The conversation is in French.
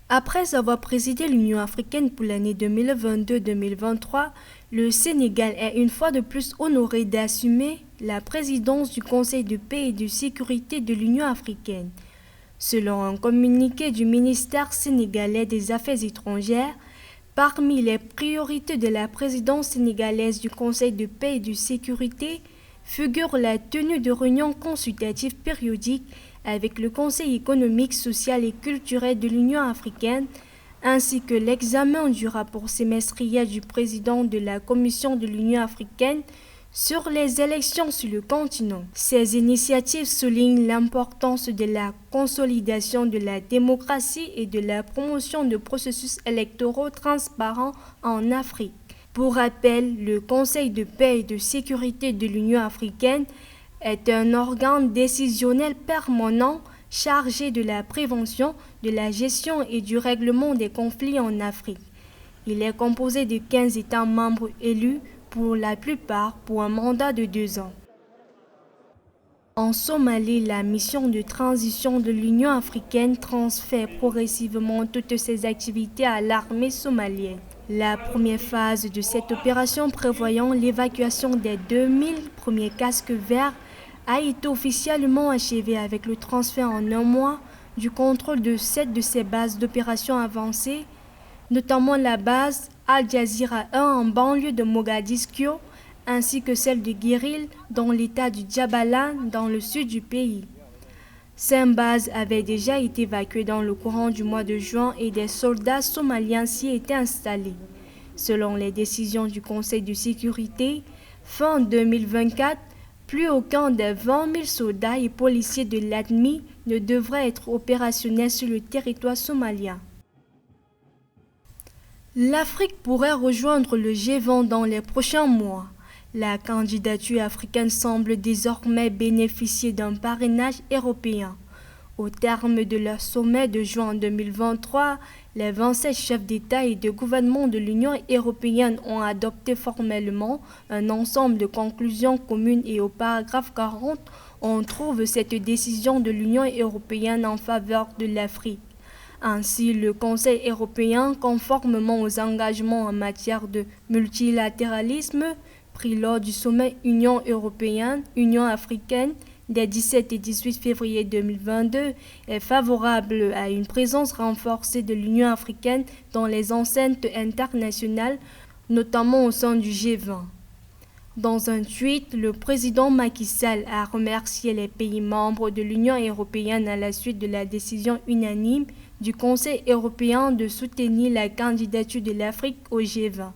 Après avoir présidé l'Union africaine pour l'année 2022-2023, le Sénégal est une fois de plus honoré d'assumer la présidence du Conseil de paix et de sécurité de l'Union africaine. Selon un communiqué du ministère sénégalais des Affaires étrangères, parmi les priorités de la présidence sénégalaise du Conseil de paix et de sécurité figure la tenue de réunions consultatives périodiques avec le Conseil économique, social et culturel de l'Union africaine, ainsi que l'examen du rapport semestriel du président de la Commission de l'Union africaine sur les élections sur le continent. Ces initiatives soulignent l'importance de la consolidation de la démocratie et de la promotion de processus électoraux transparents en Afrique. Pour rappel, le Conseil de paix et de sécurité de l'Union africaine est un organe décisionnel permanent chargé de la prévention, de la gestion et du règlement des conflits en Afrique. Il est composé de 15 États membres élus, pour la plupart pour un mandat de 2 ans. En Somalie, la mission de transition de l'Union africaine transfère progressivement toutes ses activités à l'armée somalienne. La première phase de cette opération prévoyant l'évacuation des 2000 premiers casques verts a été officiellement achevée avec le transfert en un mois du contrôle de 7 de ces bases d'opérations avancées, notamment la base Al Jazeera 1 en banlieue de Mogadiscio, ainsi que celle de Guéril dans l'état du Djabalan dans le sud du pays. 5 bases avaient déjà été évacuées dans le courant du mois de juin et des soldats somaliens s'y étaient installés. Selon les décisions du Conseil de sécurité, fin 2024, plus aucun des 20 000 soldats et policiers de l'ADMI ne devrait être opérationnel sur le territoire somalien. L'Afrique pourrait rejoindre le G20 dans les prochains mois. La candidature africaine semble désormais bénéficier d'un parrainage européen. Au terme de leur sommet de juin 2023, les 27 chefs d'État et de gouvernement de l'Union européenne ont adopté formellement un ensemble de conclusions communes et au paragraphe 40, on trouve cette décision de l'Union européenne en faveur de l'Afrique. Ainsi, le Conseil européen, conformément aux engagements en matière de multilatéralisme pris lors du sommet Union européenne-Union africaine des 17 et 18 février 2022, est favorable à une présence renforcée de l'Union africaine dans les enceintes internationales, notamment au sein du G20. Dans un tweet, le président Macky Sall a remercié les pays membres de l'Union européenne à la suite de la décision unanime du Conseil européen de soutenir la candidature de l'Afrique au G20.